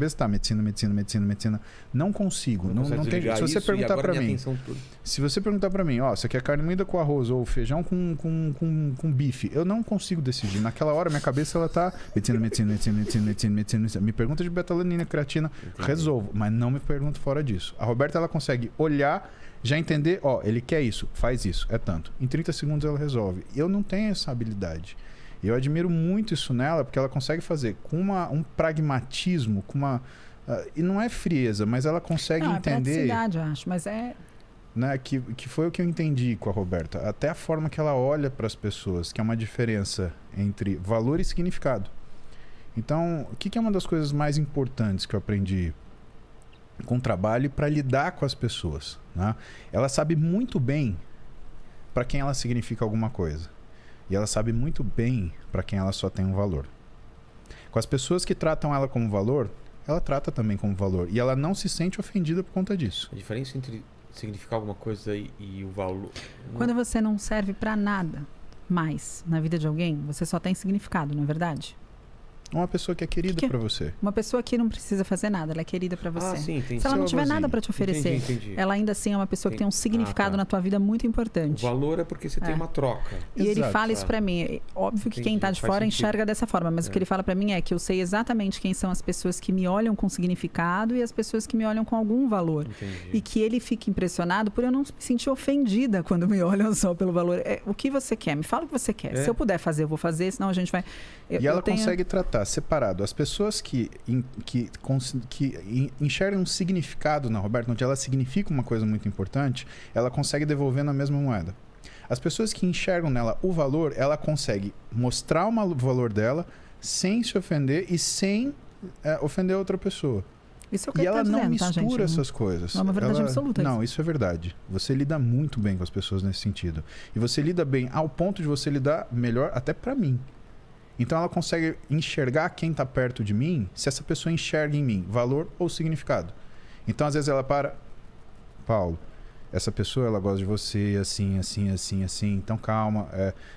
cabeça tá medicina, medicina, medicina, medicina. Não consigo. Não tem. Se você perguntar para mim, se você perguntar para mim, ó, você quer carne moída com arroz ou feijão com bife, eu não consigo decidir. Naquela hora minha cabeça ela tá medicina, medicina, medicina, medicina, medicina, medicina. Me pergunta de betalanina, creatina, resolvo, mas não me pergunta fora disso. A Roberta ela consegue olhar, já entender, ó, ele quer isso, faz isso, é tanto. Em 30 segundos ela resolve. Eu não tenho essa habilidade. Eu admiro muito isso nela, porque ela consegue fazer com um pragmatismo, com uma... e não é frieza, mas ela consegue entender... É praticidade, eu acho, mas é... Né, que foi o que eu entendi com a Roberta. Até a forma que ela olha para as pessoas, que é uma diferença entre valor e significado. Então, o que é uma das coisas mais importantes que eu aprendi com o trabalho para lidar com as pessoas? Né? Ela sabe muito bem para quem ela significa alguma coisa. E ela sabe muito bem para quem ela só tem um valor. Com as pessoas que tratam ela como valor, ela trata também como valor. E ela não se sente ofendida por conta disso. A diferença entre significar alguma coisa e o valor... Quando você não serve para nada mais na vida de alguém, você só tem significado, não é verdade? Uma pessoa que é querida para você. Uma pessoa que não precisa fazer nada, ela é querida para você. Sim, entendi. Se ela não tiver nada para te oferecer, entendi. ela ainda assim é uma pessoa que tem um significado na tua vida muito importante. O valor é porque você tem uma troca. E ele fala isso para mim. Óbvio que quem está de fora enxerga dessa forma, mas o que ele fala para mim é que eu sei exatamente quem são as pessoas que me olham com significado e as pessoas que me olham com algum valor. Entendi. E que ele fica impressionado por eu não me sentir ofendida quando me olham só pelo valor. O que você quer? Me fala o que você quer. Se eu puder fazer, eu vou fazer, senão a gente vai... E ela consegue tratar separado. As pessoas que enxergam um significado na Roberta, onde ela significa uma coisa muito importante, ela consegue devolver na mesma moeda. As pessoas que enxergam nela o valor, ela consegue mostrar o valor dela sem se ofender e sem ofender outra pessoa. Isso é o que e ela não dizendo, mistura essas coisas. Não é uma verdade absoluta. Não, isso é verdade. Você lida muito bem com as pessoas nesse sentido. E você lida bem ao ponto de você lidar melhor até pra mim. Então ela consegue enxergar quem está perto de mim, se essa pessoa enxerga em mim valor ou significado. Então às vezes ela para, Paulo, essa pessoa ela gosta de você assim, assim, assim, assim, então calma,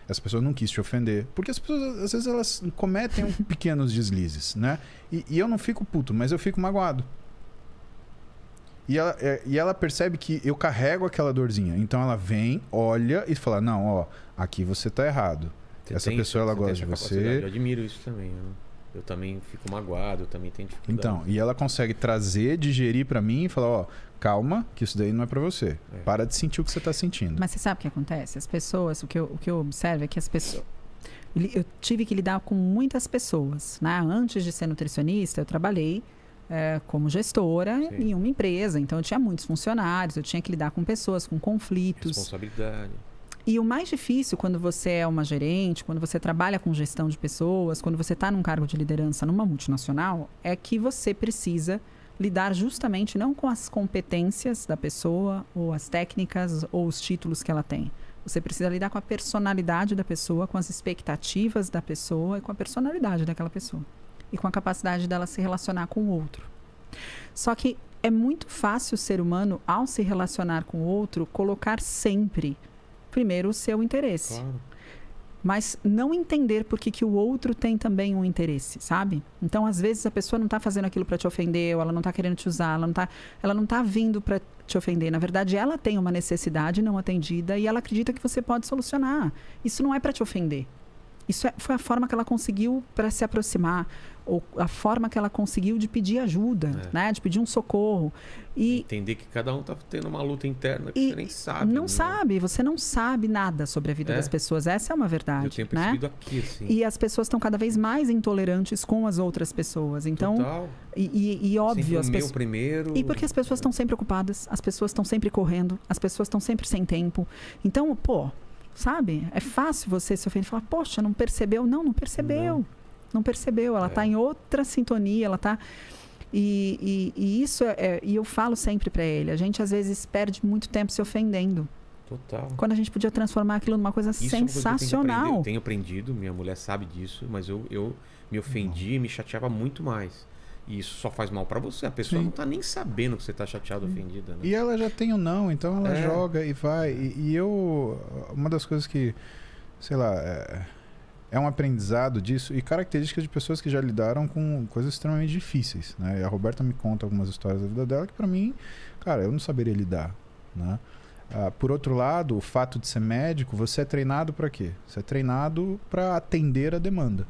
essa pessoa não quis te ofender. Porque as pessoas às vezes elas cometem pequenos deslizes, né? E eu não fico puto, mas eu fico magoado. E ela percebe que eu carrego aquela dorzinha. Então ela vem, olha e fala, não, ó, aqui você tá errado. Essa pessoa ela gosta de você. Eu admiro isso também. Eu também fico magoado, eu também tenho dificuldade. Então, e ela consegue trazer, digerir pra mim e falar, ó, calma, que isso daí não é pra você. Para de sentir o que você tá sentindo. Mas você sabe o que acontece? As pessoas, o que eu observo é que as pessoas... Eu tive que lidar com muitas pessoas, né? Antes de ser nutricionista, eu trabalhei como gestora em uma empresa. Então, eu tinha muitos funcionários, eu tinha que lidar com pessoas, com conflitos. Responsabilidade. E o mais difícil quando você é uma gerente, quando você trabalha com gestão de pessoas, quando você está num cargo de liderança numa multinacional, é que você precisa lidar justamente não com as competências da pessoa, ou as técnicas, ou os títulos que ela tem. Você precisa lidar com a personalidade da pessoa, com as expectativas da pessoa e com a personalidade daquela pessoa. E com a capacidade dela se relacionar com o outro. Só que é muito fácil o ser humano, ao se relacionar com o outro, colocar sempre primeiro o seu interesse. Claro. Mas não entender por que o outro tem também um interesse, sabe? Então, às vezes, a pessoa não está fazendo aquilo para te ofender, ou ela não está querendo te usar, ela não tá vindo para te ofender. Na verdade, ela tem uma necessidade não atendida e ela acredita que você pode solucionar. Isso não é para te ofender. Isso foi a forma que ela conseguiu para se aproximar, ou a forma que ela conseguiu de pedir ajuda, né? De pedir um socorro. E entender que cada um está tendo uma luta interna que você nem sabe. Não sabe, você não sabe nada sobre a vida das pessoas. Essa é uma verdade. Eu tenho percebido aqui, assim. E as pessoas estão cada vez mais intolerantes com as outras pessoas. Então, total. E óbvio, as pessoas. Primeiro. E porque as pessoas estão sempre ocupadas, as pessoas estão sempre correndo, as pessoas estão sempre sem tempo. Então, sabe? É fácil você se ofender e falar, poxa, não percebeu? Não percebeu. Não percebeu. Ela está em outra sintonia, ela está... E isso e eu falo sempre para ele, a gente às vezes perde muito tempo se ofendendo. Total. Quando a gente podia transformar aquilo numa coisa sensacional. Eu tenho aprendido, minha mulher sabe disso, mas eu me ofendi e me chateava muito mais. E isso só faz mal pra você. A pessoa não tá nem sabendo que você tá chateado, ofendida, né? E ela já tem o não, então ela joga e vai. E eu... Uma das coisas que, sei lá... é um aprendizado disso e características de pessoas que já lidaram com coisas extremamente difíceis, né? E a Roberta me conta algumas histórias da vida dela que para mim, cara, eu não saberia lidar, né? Por outro lado, o fato de ser médico, você é treinado para quê? Você é treinado para atender a demanda.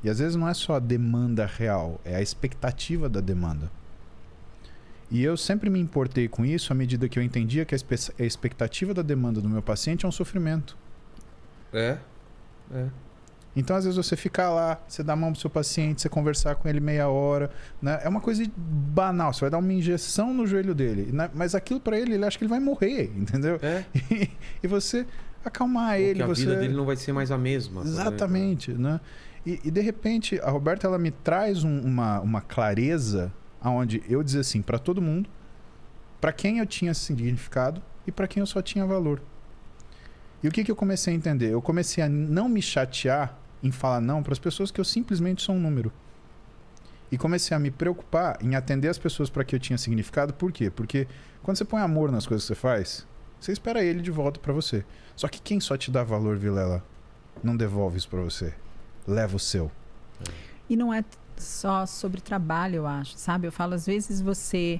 E às vezes não é só a demanda real, é a expectativa da demanda. E eu sempre me importei com isso à medida que eu entendia que a expectativa da demanda do meu paciente é um sofrimento. É. Então, às vezes, você ficar lá, você dá a mão pro seu paciente, você conversar com ele meia hora, né? É uma coisa banal. Você vai dar uma injeção no joelho dele, né? Mas aquilo para ele acha que ele vai morrer, entendeu? É. E você acalmar ele. Porque a vida dele não vai ser mais a mesma. Exatamente, né? E de repente, a Roberta, ela me traz uma clareza onde eu dizia assim, para todo mundo, para quem eu tinha significado e para quem eu só tinha valor. E o que eu comecei a entender? Eu comecei a não me chatear em falar não para as pessoas que eu simplesmente sou um número. E comecei a me preocupar em atender as pessoas para que eu tinha significado. Por quê? Porque quando você põe amor nas coisas que você faz, você espera ele de volta para você. Só que quem só te dá valor, Vilela, não devolve isso para você. Leva o seu. E não é só sobre trabalho, eu acho, sabe? Eu falo, às vezes você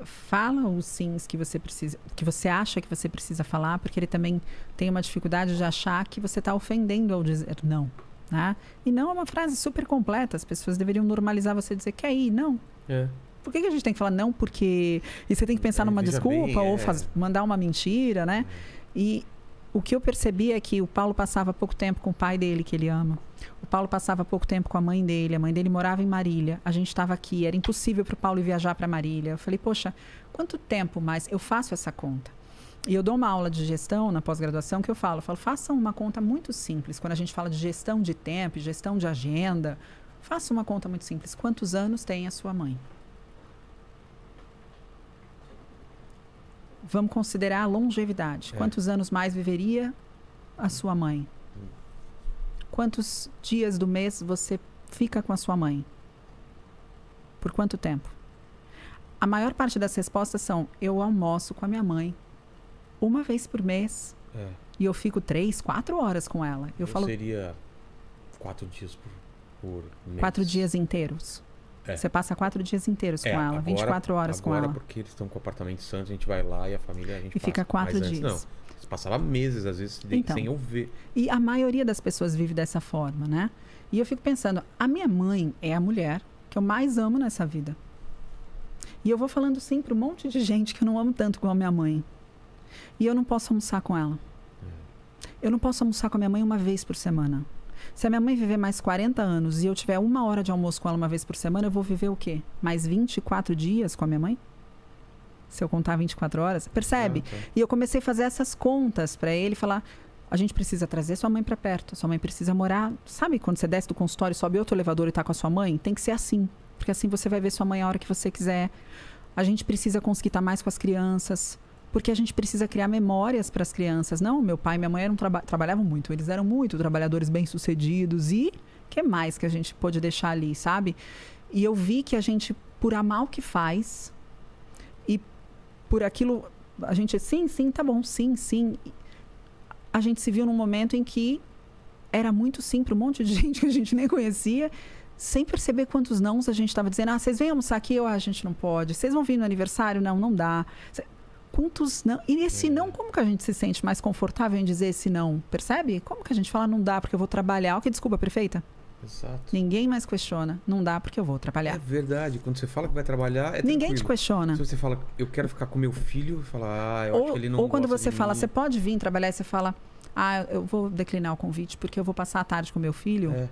fala os sims que você precisa, que você acha que você precisa falar, porque ele também tem uma dificuldade de achar que você está ofendendo ao dizer não, né? E não é uma frase super completa. As pessoas deveriam normalizar você dizer quer ir, não. Por que a gente tem que falar não? Porque e você tem que pensar numa desculpa ou mandar uma mentira, né? E o que eu percebi é que o Paulo passava pouco tempo com o pai dele, que ele ama. O Paulo passava pouco tempo com a mãe dele morava em Marília. A gente estava aqui, era impossível para o Paulo viajar para Marília. Eu falei, poxa, quanto tempo mais? Eu faço essa conta. E eu dou uma aula de gestão na pós-graduação que eu falo, façam uma conta muito simples. Quando a gente fala de gestão de tempo, gestão de agenda, faça uma conta muito simples. Quantos anos tem a sua mãe? Vamos considerar a longevidade. Quantos anos mais viveria a sua mãe? Quantos dias do mês você fica com a sua mãe? Por quanto tempo? A maior parte das respostas são: eu almoço com a minha mãe uma vez por mês e eu fico 3, 4 horas com ela. Eu falo, seria 4 dias por mês. 4 dias inteiros. Você passa 4 dias inteiros com ela, agora, 24 horas com ela. Agora, porque eles estão com o apartamento Santos, a gente vai lá e a família a gente e fica 4 dias. Não, você passava meses, às vezes, sem eu ver. E a maioria das pessoas vive dessa forma, né? E eu fico pensando, a minha mãe é a mulher que eu mais amo nessa vida. E eu vou falando sim para um monte de gente que eu não amo tanto como a minha mãe. E eu não posso almoçar com ela. Eu não posso almoçar com a minha mãe uma vez por semana. Se a minha mãe viver mais 40 anos e eu tiver 1 hora de almoço com ela uma vez por semana, eu vou viver o quê? Mais 24 dias com a minha mãe? Se eu contar 24 horas? Percebe? E eu comecei a fazer essas contas para ele, falar, a gente precisa trazer sua mãe para perto, sua mãe precisa morar... Sabe quando você desce do consultório, sobe outro elevador e tá com a sua mãe? Tem que ser assim, porque assim você vai ver sua mãe a hora que você quiser. A gente precisa conseguir estar mais com as crianças, porque a gente precisa criar memórias para as crianças. Não, meu pai e minha mãe trabalhavam muito, eles eram muito trabalhadores bem-sucedidos. E o que mais que a gente pôde deixar ali, sabe? E eu vi que a gente, por amar o que faz, e por aquilo, a gente, sim, tá bom, sim. A gente se viu num momento em que era muito sim para um monte de gente que a gente nem conhecia, sem perceber quantos nãos a gente estava dizendo. Vocês vêm almoçar aqui? A gente não pode. Vocês vão vir no aniversário? Não dá. Quantos não? E esse não, como que a gente se sente mais confortável em dizer esse não? Percebe? Como que a gente fala não dá porque eu vou trabalhar? Ok, desculpa, prefeita? Exato. Ninguém mais questiona. Não dá porque eu vou trabalhar. É verdade. Quando você fala que vai trabalhar, ninguém te questiona. Se você fala, eu quero ficar com meu filho, fala, eu acho que ele não Ou quando gosta você de fala, mim. você pode vir trabalhar, e você fala, eu vou declinar o convite porque eu vou passar a tarde com meu filho.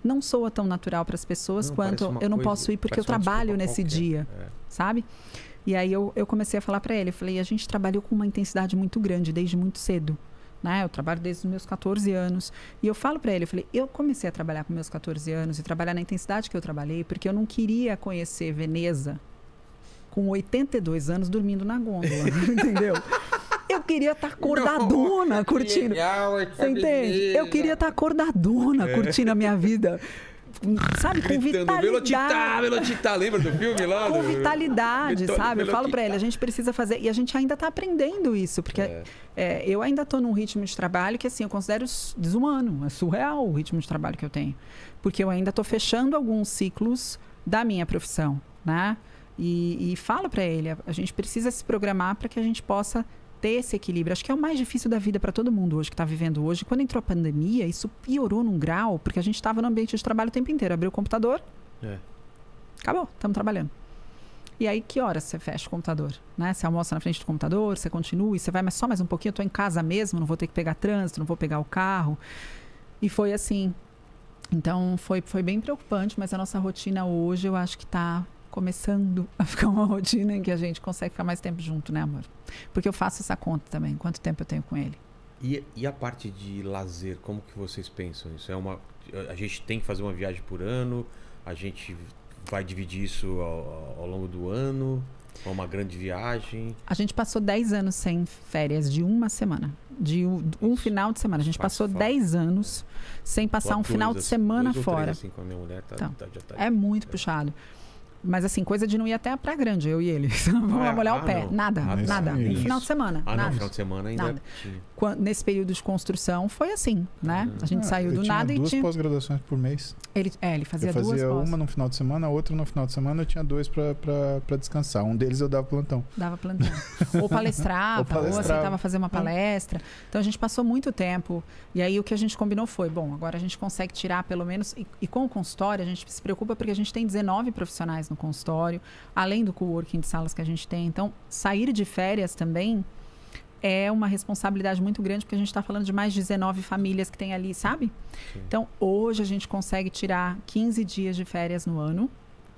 Não soa tão natural para as pessoas quanto eu não posso ir porque eu trabalho nesse dia, sabe? E aí eu comecei a falar para ele, eu falei, a gente trabalhou com uma intensidade muito grande desde muito cedo, né? Eu trabalho desde os meus 14 anos. E eu falo para ele, eu falei, eu comecei a trabalhar com meus 14 anos e trabalhar na intensidade que eu trabalhei porque eu não queria conhecer Veneza com 82 anos dormindo na gôndola, entendeu? Eu queria estar acordadona, curtindo. Legal, você entende? Eu queria estar acordadona, curtindo a minha vida. sabe, com Gritando, vitalidade. Velocitar, lembra do filme lá? Com vitalidade, sabe? Eu falo Velocitar. pra ele, a gente precisa fazer. E a gente ainda tá aprendendo isso, porque eu ainda tô num ritmo de trabalho que, assim, eu considero desumano. É surreal o ritmo de trabalho que eu tenho. Porque eu ainda tô fechando alguns ciclos da minha profissão, né? E falo pra ele, a gente precisa se programar para que a gente possa ter esse equilíbrio. Acho que é o mais difícil da vida para todo mundo hoje, que está vivendo hoje. Quando entrou a pandemia, isso piorou num grau, porque a gente estava no ambiente de trabalho o tempo inteiro. Abriu o computador, acabou, estamos trabalhando. E aí, que horas você fecha o computador? Né? Você almoça na frente do computador, você continua, e você vai mas só mais um pouquinho, eu estou em casa mesmo, não vou ter que pegar trânsito, não vou pegar o carro. E foi assim. Então, foi bem preocupante, mas a nossa rotina hoje, eu acho que está começando a ficar uma rotina em que a gente consegue ficar mais tempo junto, né, amor? Porque eu faço essa conta também, quanto tempo eu tenho com ele. E a parte de lazer, como que vocês pensam isso? A gente tem que fazer uma viagem por ano, a gente vai dividir isso ao longo do ano, é uma grande viagem? A gente passou 10 anos sem férias de uma semana, de um final de semana. A gente passou 10 anos sem passar um final de semana fora. Assim, com a minha mulher, já tá é muito puxado. Mas assim, coisa de não ir até a Praia Grande, eu e ele. Vamos molhar o pé. Não. Nada. Isso. Final de semana. Não, final de semana ainda tinha. Nesse período de construção foi assim, né? A gente saiu do nada e tinha... Eu tinha 2 pós-graduações por mês. Ele fazia duas Eu fazia pós. uma no final de semana, a outra no final de semana, eu tinha 2 pra descansar. Um deles eu dava plantão. Dava plantão. Ou palestrava, ou aceitava fazer uma palestra. Então a gente passou muito tempo. E aí o que a gente combinou foi, bom, agora a gente consegue tirar pelo menos... E com o consultório a gente se preocupa porque a gente tem 19 profissionais no consultório, além do coworking de salas que a gente tem. Então, sair de férias também é uma responsabilidade muito grande, porque a gente está falando de mais de 19 famílias que tem ali, sabe? Sim. Então, hoje a gente consegue tirar 15 dias de férias no ano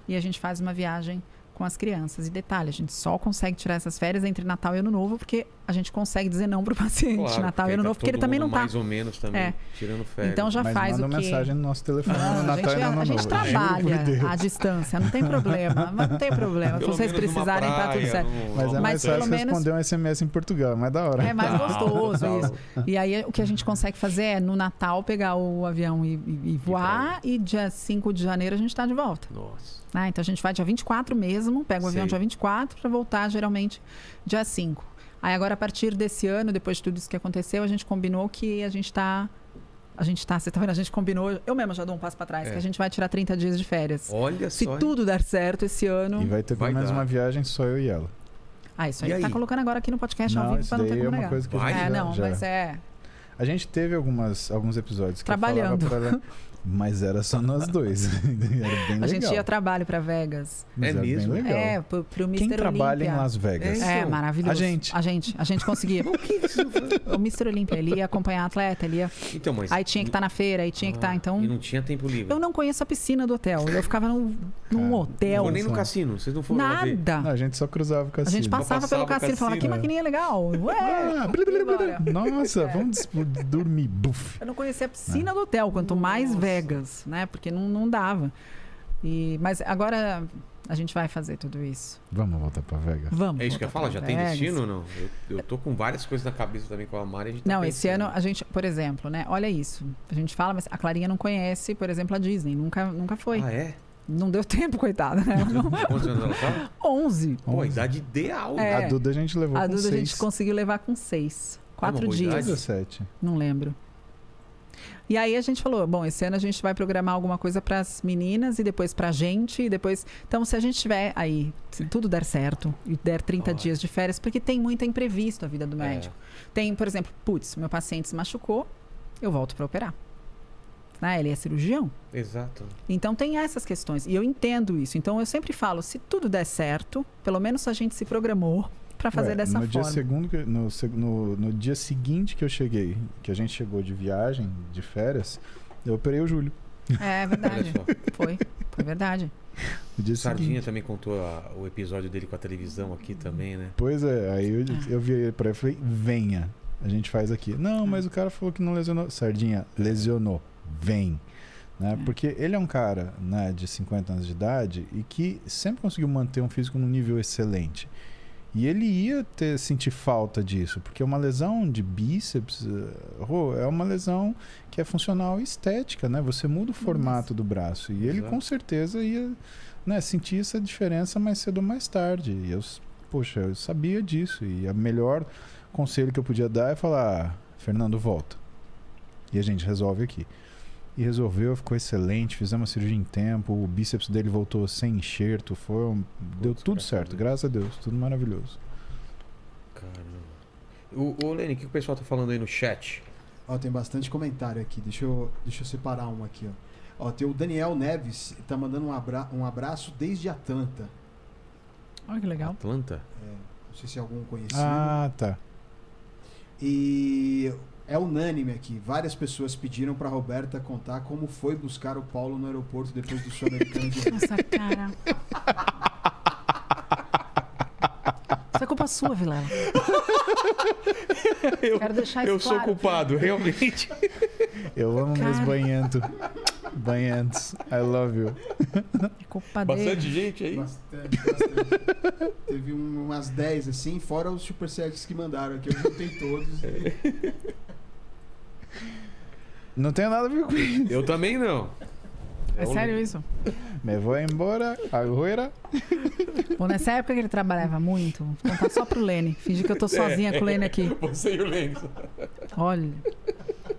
e a gente faz uma viagem com as crianças. E detalhe, a gente só consegue tirar essas férias entre Natal e Ano Novo, porque a gente consegue dizer não para o paciente, claro, Natal e Ano Novo, porque ele também não está... mais ou menos também, tirando férias. Então já faz manda o quê? Mensagem no nosso telefone no Natal e no Ano Novo. A gente trabalha à distância, não tem problema. Não tem problema. Se vocês precisarem, tá tudo certo. Mas é mais fácil responder um SMS em Portugal, é mais da hora. É mais gostoso isso. E aí o que a gente consegue fazer é, no Natal, pegar o avião e voar, e dia 5 de janeiro a gente está de volta. Nossa. Então a gente vai dia 24 mesmo, pega o avião dia 24 para voltar geralmente dia 5. Aí agora, a partir desse ano, depois de tudo isso que aconteceu, a gente combinou que você tá vendo? A gente combinou, eu mesma já dou um passo para trás, que a gente vai tirar 30 dias de férias. Olha Se só. tudo der certo esse ano. E vai ter pelo menos uma viagem só eu e ela. Isso aí tá colocando agora aqui no podcast ao vivo para não ter como negar. Coisa que a gente mas A gente teve alguns episódios que trabalhando. Eu falava pra ela, mas era só nós dois. Era bem legal. A gente ia trabalho para Vegas. Mas mesmo? Bem legal. Pro Mr. Quem Olympia. trabalha em Las Vegas? Maravilhoso. A gente conseguia. O Mr. Olympia, ele ia acompanhar a atleta, ele ia... Então, mas... Aí tinha que estar na feira, aí tinha que estar, então... E não tinha tempo livre? Eu não conheço a piscina do hotel. Eu ficava num hotel. Não nem no cassino, vocês não foram lá ver? Nada. Não, a gente só cruzava o cassino. A gente passava pelo cassino e falava, que maquininha legal. Nossa, vamos dormir. Buf. Eu não conhecia a piscina do hotel, quanto mais Vegas, né? Porque não dava. Mas agora a gente vai fazer tudo isso. Vamos voltar pra Vegas? Vamos. É isso que eu falo? Já tem destino ou não? Eu tô com várias coisas na cabeça também com a Mari. A gente tá esse ano a gente, por exemplo, né? Olha isso. A gente fala, mas a Clarinha não conhece, por exemplo, a Disney. Nunca foi. Ah, é? Não deu tempo, coitada, né? Quantos anos ela tá? 11. Pô, a idade ideal. A Duda a gente levou com 6. A Duda a gente conseguiu levar com 6. 4 dias. 17. Não lembro. E aí a gente falou, bom, esse ano a gente vai programar alguma coisa para as meninas e depois para a gente e depois... Então, se a gente tiver aí, se tudo der certo e der 30 dias de férias, porque tem muito imprevisto a vida do médico. Tem, por exemplo, meu paciente se machucou, eu volto para operar. Ele é cirurgião. Exato. Então tem essas questões. E eu entendo isso. Então eu sempre falo, se tudo der certo, pelo menos a gente se programou para fazer dessa forma. No dia seguinte que eu cheguei, que a gente chegou de viagem, de férias, eu operei o Júlio. É verdade. Foi verdade. O Sardinha também contou o episódio dele com a televisão aqui também, né? Pois é, aí eu vi pra ele e falei, venha, a gente faz aqui. Não, mas o cara falou que não lesionou. Sardinha, lesionou, vem. Né? Porque ele é um cara, né, de 50 anos de idade e que sempre conseguiu manter um físico num nível excelente. E ele ia sentir falta disso, porque uma lesão de bíceps é uma lesão que é funcional e estética, né? Você muda o formato do braço. E ele com certeza ia, né, sentir essa diferença mais cedo ou mais tarde. E eu sabia disso. E o melhor conselho que eu podia dar é falar: Fernando, volta. E a gente resolve aqui. E resolveu, ficou excelente, fizemos a cirurgia em tempo, o bíceps dele voltou sem enxerto, deu tudo certo, graças a Deus, tudo maravilhoso. Caramba. Ô Lene, o que o pessoal tá falando aí no chat? Ó, tem bastante comentário aqui, deixa eu separar um aqui, ó. Ó, tem o Daniel Neves, tá mandando um abraço desde Atlanta. Olha que legal. Atlanta? Não sei se é algum conhecido. Ah, tá. E é unânime aqui. Várias pessoas pediram pra Roberta contar como foi buscar o Paulo no aeroporto depois do Sul-Americano de Nossa, cara. Isso é culpa sua, Vilela. Quero deixar isso Eu claro. sou culpado, realmente. Eu amo meus banhentos. I love you. É culpa dele. Bastante gente aí. Bastante. Teve umas 10 assim, fora os superchats que mandaram aqui. Eu juntei todos. Não tenho nada a ver com isso. Eu também não. É sério isso? Me vou embora agora. Bom, nessa época que ele trabalhava muito, vou contar só pro Lene. Fingir que eu tô sozinha com o Lene aqui. Você e o Lene. Olha.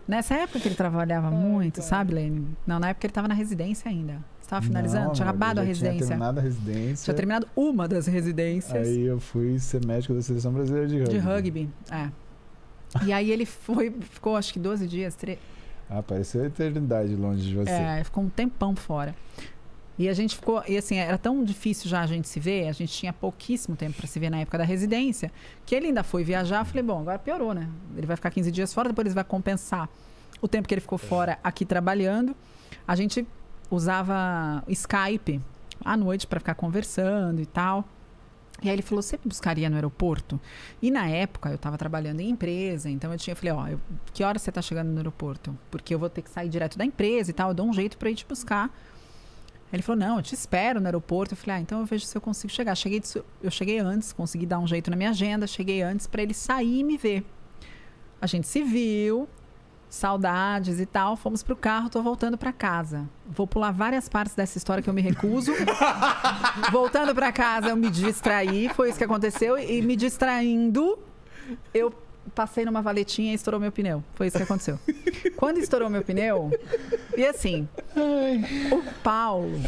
Nessa época que ele trabalhava muito, sabe, Lene? Não, na época ele tava na residência ainda. Você tava finalizando? Não, tinha acabado a Tinha residência. terminado a residência. Tinha terminado uma das residências. Aí eu fui ser médico da Seleção Brasileira de Rugby. De rugby, é. E aí ele ficou acho que 12 dias, Ah, pareceu a eternidade longe de você. É, ficou um tempão fora. E a gente ficou, e assim, era tão difícil já a gente se ver, a gente tinha pouquíssimo tempo para se ver na época da residência, que ele ainda foi viajar. Eu falei, bom, agora piorou, né? Ele vai ficar 15 dias fora, depois ele vai compensar o tempo que ele ficou fora aqui trabalhando. A gente usava Skype à noite para ficar conversando e tal. E aí ele falou, você me buscaria no aeroporto? E na época eu estava trabalhando em empresa, então eu falei, ó, que hora você está chegando no aeroporto? Porque eu vou ter que sair direto da empresa e tal, eu dou um jeito para ir te buscar. Aí ele falou, não, eu te espero no aeroporto. Eu falei, então eu vejo se eu consigo chegar. Eu cheguei antes, consegui dar um jeito na minha agenda, cheguei antes para ele sair e me ver. A gente se viu, saudades e tal, fomos pro carro, tô voltando para casa. Vou pular várias partes dessa história que eu me recuso. Voltando para casa, eu me distraí, foi isso que aconteceu. E me distraindo, eu passei numa valetinha e estourou meu pneu. Foi isso que aconteceu. Quando estourou meu pneu, e assim, o Paulo,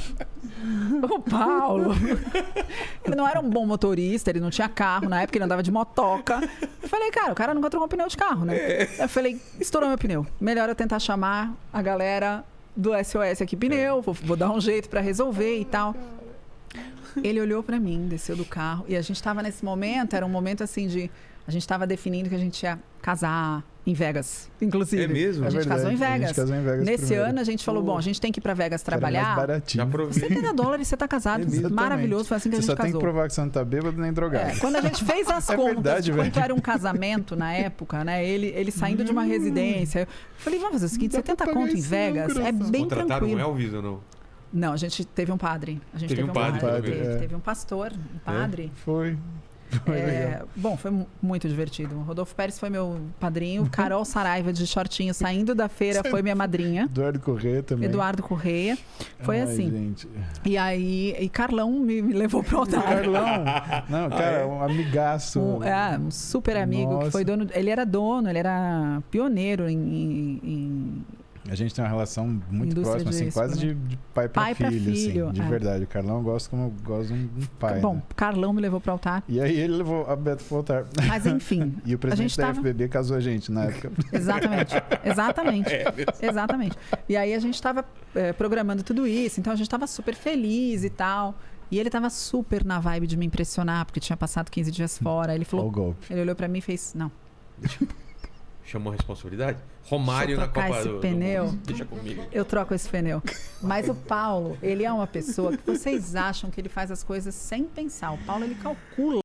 ele não era um bom motorista, ele não tinha carro, na época ele andava de motoca. Eu falei, cara, o cara nunca trocou um pneu de carro, né? Eu falei, estourou meu pneu. Melhor eu tentar chamar a galera do SOS aqui pneu, vou dar um jeito pra resolver e tal. Ele olhou pra mim, desceu do carro, e a gente tava nesse momento, era um momento assim de... A gente estava definindo que a gente ia casar em Vegas, inclusive. É mesmo? A gente casou em Vegas. A gente casou em Vegas Nesse primeiro. ano a gente falou, bom, a gente tem que ir para Vegas trabalhar. Mais baratinho. $70 e você tá casado. Exatamente. Maravilhoso, foi assim que você a gente só casou. tem que provar que você não tá bêbado nem drogado. Quando a gente fez as contas, verdade, quanto velho. era um casamento na época, né? Ele saindo de uma residência. Eu falei, vamos fazer o seguinte, Dá pra 70 pagar conto em isso, Vegas não, é coração. bem Contrataram tranquilo. um Elvis ou não? Não, a gente teve um padre. A gente Teve um padre, teve um pastor, um padre. Foi legal. Bom, foi muito divertido. O Rodolfo Pérez foi meu padrinho. Carol Saraiva, de shortinho, saindo da feira, foi minha madrinha. Eduardo Corrêa também. Eduardo Corrêa. Foi Ai, assim. Gente. E aí, Carlão me levou pro altar. Carlão. Não, cara, um amigaço. Um super amigo. Nossa. Que foi dono. Ele era pioneiro em A gente tem uma relação muito Indústria próxima, assim, disso, quase né? de pai pra filho, assim, de é. verdade. O Carlão eu gosto como eu gosto de um pai. Bom, né? Carlão me levou pro altar. E aí ele levou a Beto pro altar. Mas enfim. E o presidente da tava... FBB casou a gente na época. Exatamente. E aí a gente estava programando tudo isso, então a gente estava super feliz e tal. E ele estava super na vibe de me impressionar, porque tinha passado 15 dias fora. Ele falou, Olha o golpe. ele olhou pra mim e fez, não. Chamou a responsabilidade? Romário Deixa eu na trocar Copa esse do pneu. Mundo. Deixa comigo. Eu troco esse pneu. Mas o Paulo, ele é uma pessoa que vocês acham que ele faz as coisas sem pensar. O Paulo, ele calcula